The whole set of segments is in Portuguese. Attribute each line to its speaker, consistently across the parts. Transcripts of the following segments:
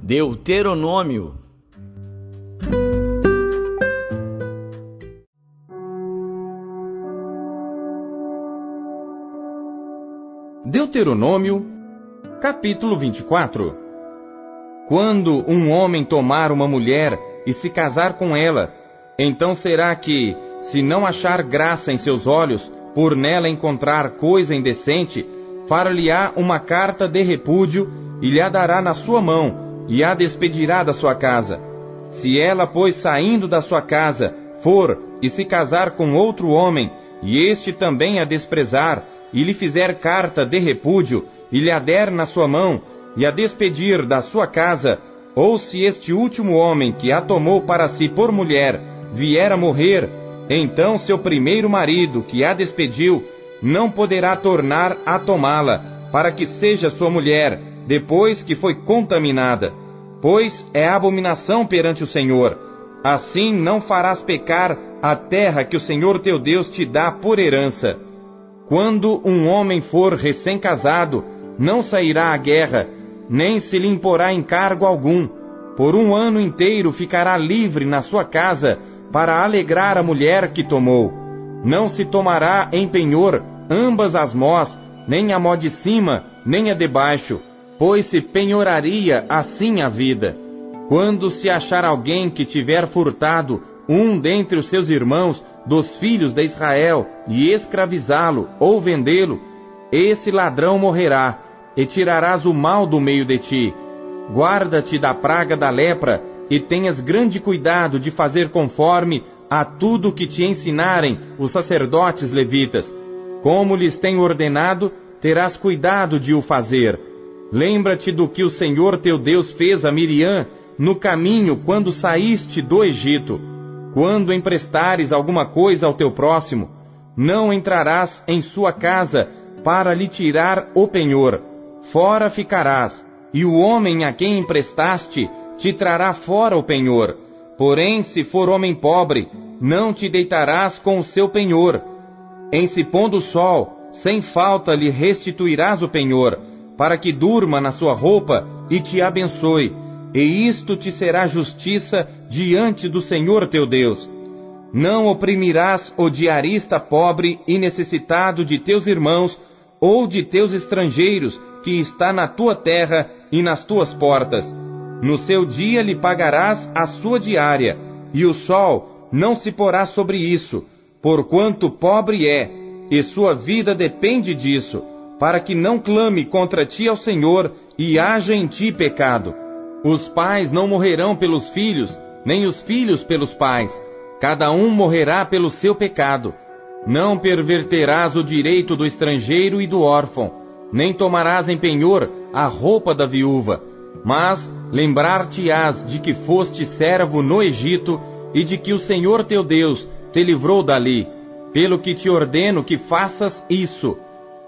Speaker 1: Deuteronômio.
Speaker 2: Deuteronômio, capítulo 24. Quando um homem tomar uma mulher e se casar com ela, então será que, se não achar graça em seus olhos, por nela encontrar coisa indecente, far-lhe-á uma carta de repúdio e lhe a dará na sua mão, e a despedirá da sua casa. Se ela, pois, saindo da sua casa, for e se casar com outro homem, e este também a desprezar, e lhe fizer carta de repúdio, e lhe a der na sua mão, e a despedir da sua casa, ou se este último homem que a tomou para si por mulher vier a morrer, então seu primeiro marido que a despediu não poderá tornar a tomá-la, para que seja sua mulher, depois que foi contaminada, pois é abominação perante o Senhor. Assim não farás pecar a terra que o Senhor teu Deus te dá por herança. Quando um homem for recém-casado, não sairá à guerra, nem se lhe imporá encargo algum. Por 1 ano inteiro ficará livre na sua casa, para alegrar a mulher que tomou. Não se tomará em penhor ambas as mós, nem a mó de cima, nem a de baixo, pois se penhoraria assim a vida. Quando se achar alguém que tiver furtado um dentre os seus irmãos, dos filhos de Israel, e escravizá-lo ou vendê-lo, esse ladrão morrerá, e tirarás o mal do meio de ti. Guarda-te da praga da lepra, e tenhas grande cuidado de fazer conforme a tudo que te ensinarem os sacerdotes levitas. Como lhes tenho ordenado, terás cuidado de o fazer. Lembra-te do que o Senhor teu Deus fez a Miriam no caminho quando saíste do Egito. Quando emprestares alguma coisa ao teu próximo, não entrarás em sua casa para lhe tirar o penhor. Fora ficarás, e o homem a quem emprestaste te trará fora o penhor. Porém, se for homem pobre, não te deitarás com o seu penhor. Em se pondo o sol, sem falta lhe restituirás o penhor, para que durma na sua roupa e te abençoe. E isto te será justiça diante do Senhor teu Deus. Não oprimirás o diarista pobre e necessitado de teus irmãos, ou de teus estrangeiros, que está na tua terra e nas tuas portas. No seu dia lhe pagarás a sua diária, e o sol não se porá sobre isso, porquanto pobre é, e sua vida depende disso, para que não clame contra ti ao Senhor, e haja em ti pecado. Os pais não morrerão pelos filhos, nem os filhos pelos pais. Cada um morrerá pelo seu pecado. Não perverterás o direito do estrangeiro e do órfão, nem tomarás em penhor a roupa da viúva. Mas lembrar-te-ás de que foste servo no Egito, e de que o Senhor teu Deus te livrou dali. Pelo que te ordeno que faças isso.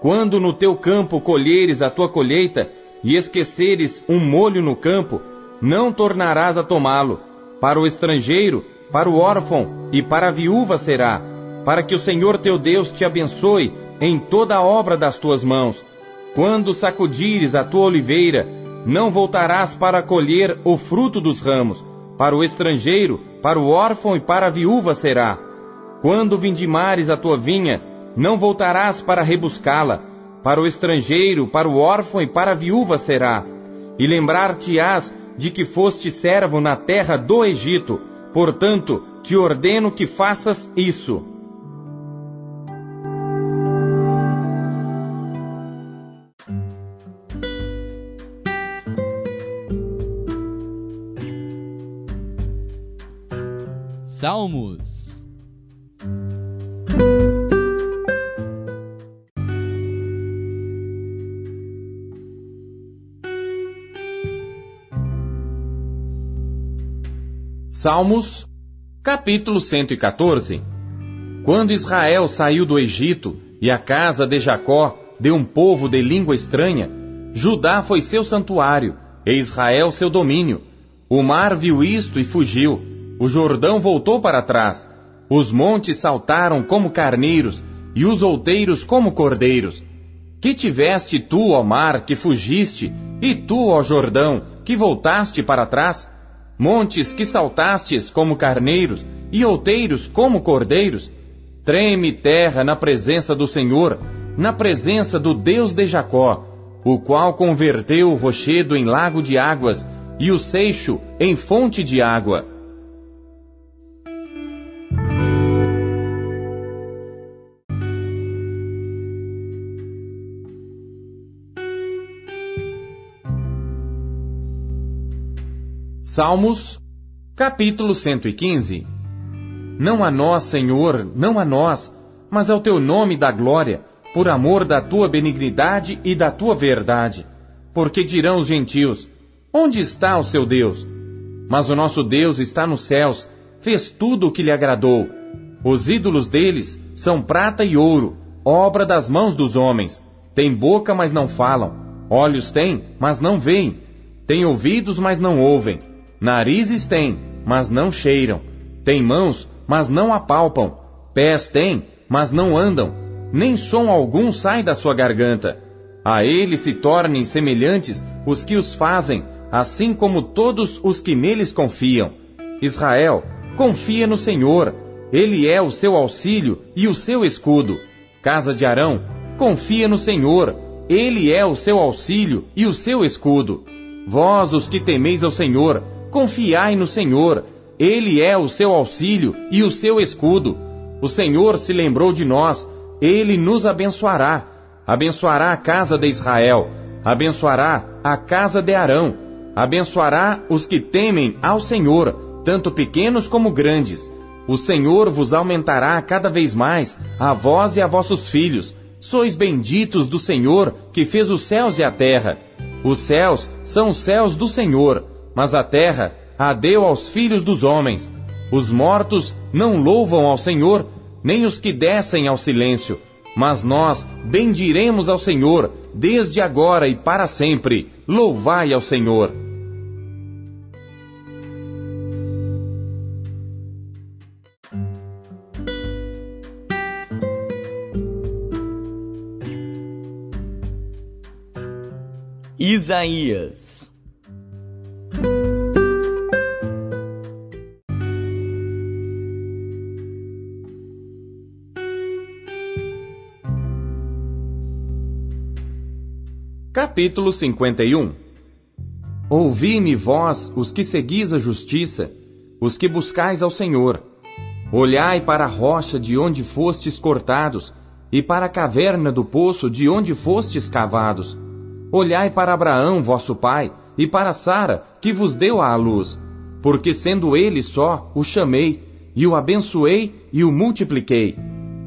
Speaker 2: Quando no teu campo colheres a tua colheita, e esqueceres um molho no campo, não tornarás a tomá-lo. Para o estrangeiro, para o órfão e para a viúva será, para que o Senhor teu Deus te abençoe em toda a obra das tuas mãos. Quando sacudires a tua oliveira, não voltarás para colher o fruto dos ramos. Para o estrangeiro, para o órfão e para a viúva será. Quando vindimares a tua vinha, não voltarás para rebuscá-la. Para o estrangeiro, para o órfão e para a viúva será. E lembrar-te-ás de que foste servo na terra do Egito. Portanto, te ordeno que faças isso.
Speaker 3: Salmos.
Speaker 2: Salmos, capítulo 114. Quando Israel saiu do Egito, e a casa de Jacó de um povo de língua estranha, Judá foi seu santuário, e Israel seu domínio. O mar viu isto e fugiu, o Jordão voltou para trás, os montes saltaram como carneiros, e os outeiros como cordeiros. Que tiveste tu, ó mar, que fugiste, e tu, ó Jordão, que voltaste para trás? Montes, que saltastes como carneiros, e outeiros como cordeiros? Treme terra na presença do Senhor, na presença do Deus de Jacó, o qual converteu o rochedo em lago de águas, e o seixo em fonte de água. Salmos, capítulo 115. Não a nós, Senhor, não a nós, mas ao teu nome dá glória, por amor da tua benignidade e da tua verdade. Porque dirão os gentios: onde está o seu Deus? Mas o nosso Deus está nos céus, fez tudo o que lhe agradou. Os ídolos deles são prata e ouro, obra das mãos dos homens. Têm boca, mas não falam. Olhos têm, mas não veem. Têm ouvidos, mas não ouvem. Narizes têm, mas não cheiram. Têm mãos, mas não apalpam. Pés têm, mas não andam. Nem som algum sai da sua garganta. A ele se tornem semelhantes os que os fazem, assim como todos os que neles confiam. Israel, confia no Senhor. Ele é o seu auxílio e o seu escudo. Casa de Arão, confia no Senhor. Ele é o seu auxílio e o seu escudo. Vós, os que temeis ao Senhor, confiai no Senhor. Ele é o seu auxílio e o seu escudo. O Senhor se lembrou de nós. Ele nos abençoará. Abençoará a casa de Israel. Abençoará a casa de Arão. Abençoará os que temem ao Senhor, tanto pequenos como grandes. O Senhor vos aumentará cada vez mais, a vós e a vossos filhos. Sois benditos do Senhor, que fez os céus e a terra. Os céus são os céus do Senhor, mas a terra a deu aos filhos dos homens. Os mortos não louvam ao Senhor, nem os que descem ao silêncio. Mas nós bendiremos ao Senhor, desde agora e para sempre. Louvai ao Senhor.
Speaker 3: Isaías.
Speaker 2: Capítulo 51. Ouvi-me, vós, os que seguis a justiça, os que buscais ao Senhor. Olhai para a rocha de onde fostes cortados, e para a caverna do poço de onde fostes cavados. Olhai para Abraão, vosso pai, e para Sara, que vos deu à luz. Porque sendo ele só, o chamei, e o abençoei, e o multipliquei.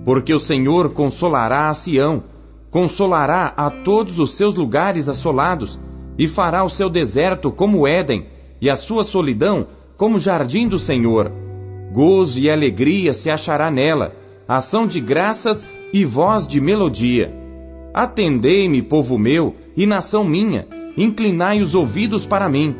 Speaker 2: Porque o Senhor consolará a Sião, consolará a todos os seus lugares assolados, e fará o seu deserto como Éden, e a sua solidão como jardim do Senhor. Gozo e alegria se achará nela, ação de graças e voz de melodia. Atendei-me, povo meu, e nação minha, inclinai os ouvidos para mim,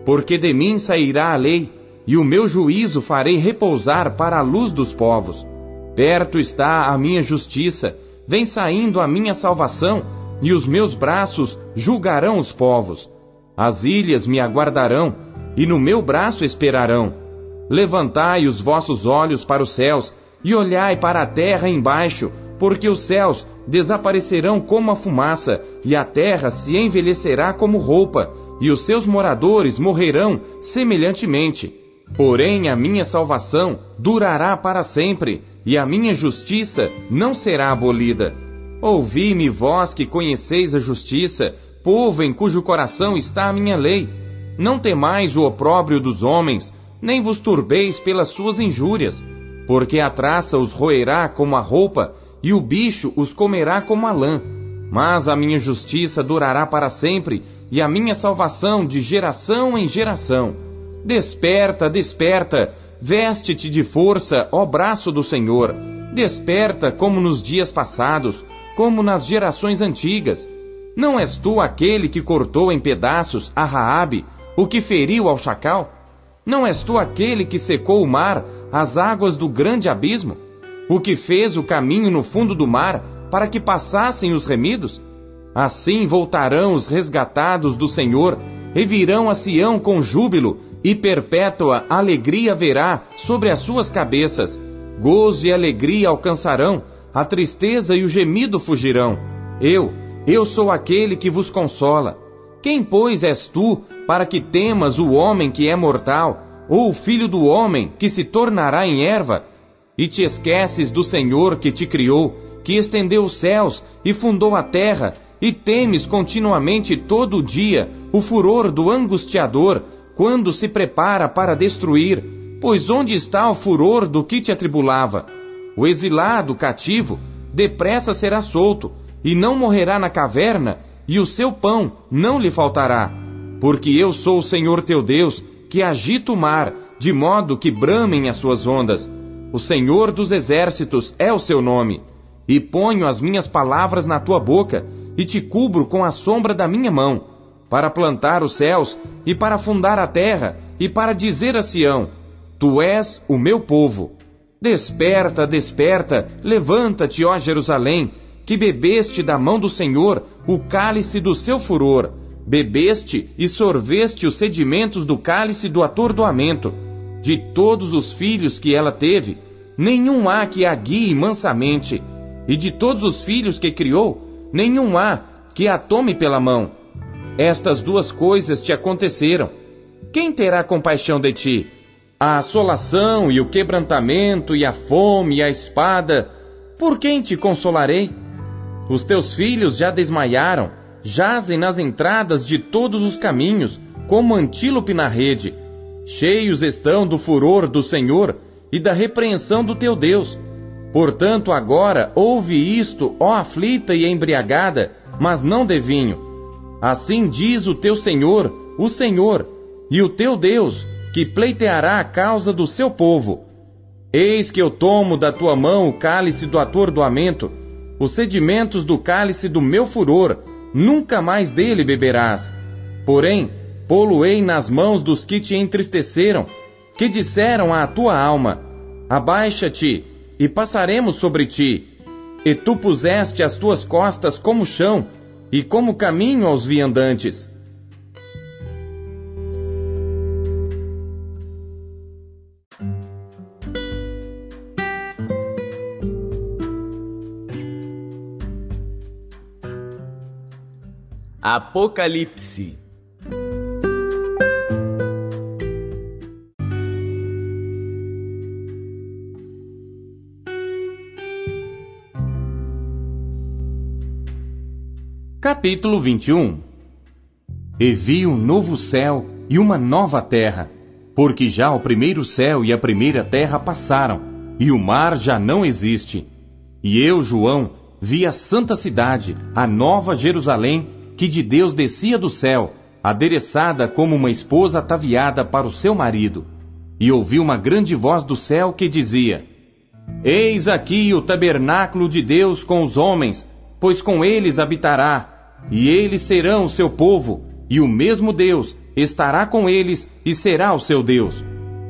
Speaker 2: porque de mim sairá a lei, e o meu juízo farei repousar para a luz dos povos. Perto está a minha justiça, vem saindo a minha salvação, e os meus braços julgarão os povos. As ilhas me aguardarão, e no meu braço esperarão. Levantai os vossos olhos para os céus, e olhai para a terra embaixo, porque os céus desaparecerão como a fumaça, e a terra se envelhecerá como roupa, e os seus moradores morrerão semelhantemente. Porém a minha salvação durará para sempre, e a minha justiça não será abolida. Ouvi-me, vós que conheceis a justiça, povo em cujo coração está a minha lei. Não temais o opróbrio dos homens, nem vos turbeis pelas suas injúrias, porque a traça os roerá como a roupa, e o bicho os comerá como a lã. Mas a minha justiça durará para sempre, e a minha salvação de geração em geração. Desperta, desperta, veste-te de força, ó braço do Senhor. Desperta como nos dias passados, como nas gerações antigas. Não és tu aquele que cortou em pedaços a Raabe, o que feriu ao chacal? Não és tu aquele que secou o mar, as águas do grande abismo? O que fez o caminho no fundo do mar, para que passassem os remidos? Assim voltarão os resgatados do Senhor, e virão a Sião com júbilo, e perpétua alegria haverá sobre as suas cabeças. Gozo e alegria alcançarão, a tristeza e o gemido fugirão. Eu sou aquele que vos consola. Quem, pois, és tu, para que temas o homem que é mortal, ou o filho do homem que se tornará em erva? E te esqueces do Senhor que te criou, que estendeu os céus e fundou a terra, e temes continuamente todo o dia o furor do angustiador, quando se prepara para destruir. Pois onde está o furor do que te atribulava? O exilado cativo depressa será solto, e não morrerá na caverna, e o seu pão não lhe faltará. Porque eu sou o Senhor teu Deus, que agita o mar, de modo que bramem as suas ondas. O Senhor dos exércitos é o seu nome. E ponho as minhas palavras na tua boca, e te cubro com a sombra da minha mão, para plantar os céus, e para fundar a terra, e para dizer a Sião: tu és o meu povo. Desperta, desperta, levanta-te, ó Jerusalém, que bebeste da mão do Senhor o cálice do seu furor. Bebeste e sorveste os sedimentos do cálice do atordoamento. De todos os filhos que ela teve, nenhum há que a guie mansamente. E de todos os filhos que criou, nenhum há que a tome pela mão. Estas duas coisas te aconteceram. Quem terá compaixão de ti? A assolação e o quebrantamento e a fome e a espada, por quem te consolarei? Os teus filhos já desmaiaram, jazem nas entradas de todos os caminhos, como antílope na rede. Cheios estão do furor do Senhor e da repreensão do teu Deus. Portanto, agora ouve isto, ó aflita e embriagada, mas não de vinho. Assim diz o teu Senhor, o Senhor, e o teu Deus, que pleiteará a causa do seu povo. Eis que eu tomo da tua mão o cálice do atordoamento, os sedimentos do cálice do meu furor, nunca mais dele beberás. Porém, pô-lo-ei nas mãos dos que te entristeceram, que disseram à tua alma: abaixa-te, e passaremos sobre ti. E tu puseste as tuas costas como chão, e como caminho aos viandantes.
Speaker 3: Apocalipse.
Speaker 2: Capítulo 21. E vi um novo céu e uma nova terra, porque já o primeiro céu e a primeira terra passaram, e o mar já não existe. E eu, João, vi a santa cidade, a nova Jerusalém, que de Deus descia do céu, adereçada como uma esposa ataviada para o seu marido. E ouvi uma grande voz do céu que dizia: eis aqui o tabernáculo de Deus com os homens, pois com eles habitará, e eles serão o seu povo, e o mesmo Deus estará com eles e será o seu Deus.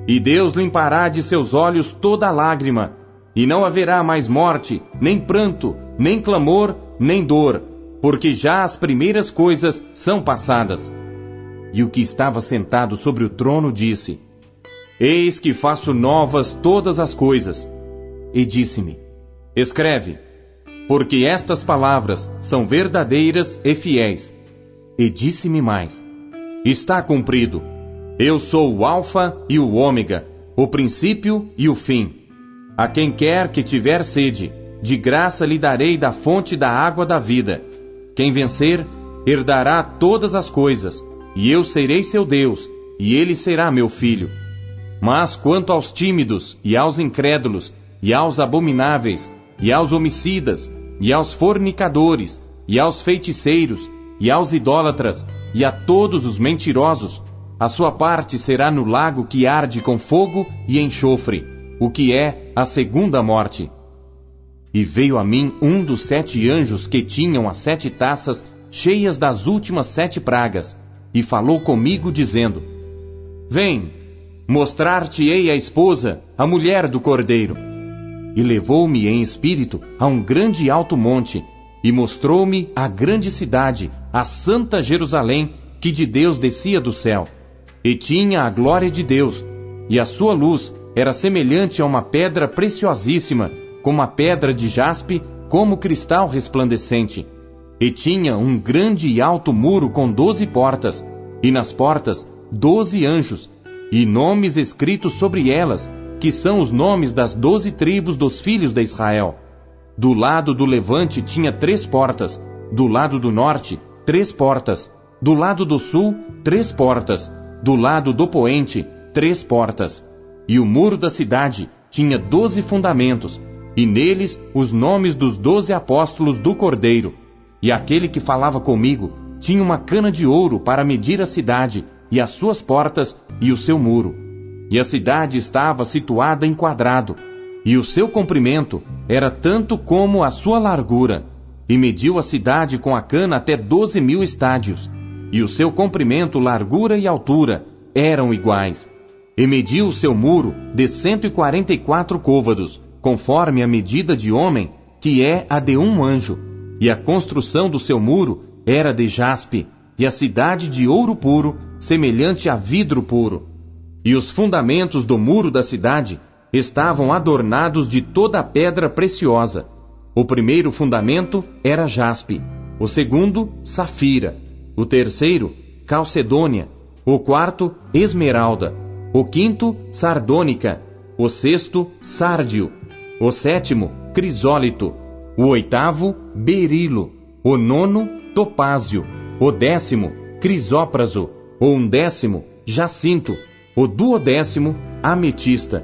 Speaker 2: E Deus limpará de seus olhos toda lágrima, e não haverá mais morte, nem pranto, nem clamor, nem dor, porque já as primeiras coisas são passadas. E o que estava sentado sobre o trono disse: eis que faço novas todas as coisas. E disse-me: escreve, porque estas palavras são verdadeiras e fiéis. E disse-me mais: está cumprido. Eu sou o Alfa e o Ômega, o princípio e o fim. A quem quer que tiver sede, de graça lhe darei da fonte da água da vida. Quem vencer, herdará todas as coisas, e eu serei seu Deus, e ele será meu filho. Mas quanto aos tímidos, e aos incrédulos, e aos abomináveis, e aos homicidas, e aos fornicadores, e aos feiticeiros, e aos idólatras, e a todos os mentirosos, a sua parte será no lago que arde com fogo e enxofre, o que é a segunda morte. E veio a mim um dos 7 anjos que tinham as 7 taças cheias das últimas 7 pragas, e falou comigo dizendo: vem, mostrar-te-ei a esposa, a mulher do Cordeiro. E levou-me em espírito a um grande alto monte, e mostrou-me a grande cidade, a santa Jerusalém, que de Deus descia do céu, e tinha a glória de Deus, e a sua luz era semelhante a uma pedra preciosíssima, como a pedra de jaspe, como cristal resplandecente. E tinha um grande e alto muro com 12 portas, e nas portas 12 anjos, e nomes escritos sobre elas, que são os nomes das 12 tribos dos filhos de Israel. Do lado do levante tinha 3 portas, do lado do norte 3 portas, do lado do sul 3 portas, do lado do poente 3 portas. E o muro da cidade tinha 12 fundamentos, e neles os nomes dos 12 apóstolos do Cordeiro. E aquele que falava comigo tinha uma cana de ouro para medir a cidade, e as suas portas, e o seu muro. E a cidade estava situada em quadrado, e o seu comprimento era tanto como a sua largura. E mediu a cidade com a cana até 12.000 estádios, e o seu comprimento, largura e altura eram iguais. E mediu o seu muro de 144 côvados, conforme a medida de homem, que é a de um anjo. E a construção do seu muro era de jaspe, e a cidade de ouro puro, semelhante a vidro puro. E os fundamentos do muro da cidade estavam adornados de toda a pedra preciosa. O primeiro fundamento era jaspe, o segundo, safira, o terceiro, calcedônia, o quarto, esmeralda, o quinto, sardônica, o sexto, sárdio, o sétimo, crisólito, o oitavo, berilo, o nono, topázio, o 10º, crisópraso, o 11º, jacinto, o 12º, ametista.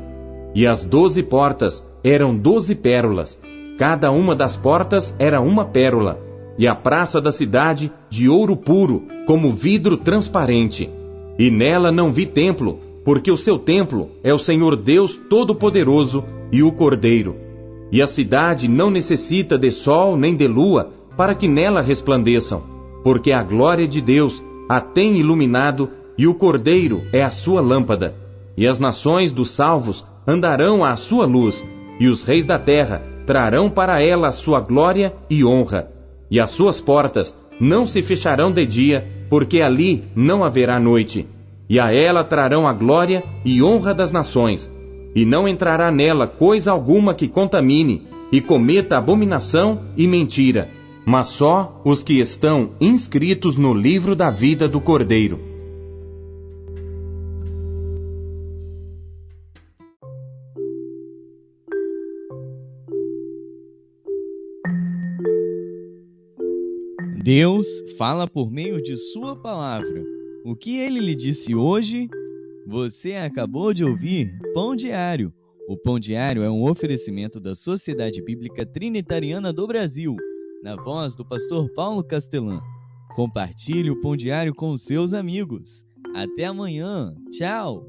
Speaker 2: E as 12 portas eram 12 pérolas, cada uma das portas era uma pérola, e a praça da cidade de ouro puro, como vidro transparente. E nela não vi templo, porque o seu templo é o Senhor Deus Todo-Poderoso e o Cordeiro. E a cidade não necessita de sol nem de lua, para que nela resplandeçam, porque a glória de Deus a tem iluminado, e o Cordeiro é a sua lâmpada. E as nações dos salvos andarão à sua luz, e os reis da terra trarão para ela a sua glória e honra. E as suas portas não se fecharão de dia, porque ali não haverá noite. E a ela trarão a glória e honra das nações. E não entrará nela coisa alguma que contamine, e cometa abominação e mentira, mas só os que estão inscritos no livro da vida do Cordeiro.
Speaker 3: Deus fala por meio de sua palavra. O que ele lhe disse hoje? Você acabou de ouvir Pão Diário. O Pão Diário é um oferecimento da Sociedade Bíblica Trinitariana do Brasil, na voz do pastor Paulo Castelã. Compartilhe o Pão Diário com os seus amigos. Até amanhã. Tchau!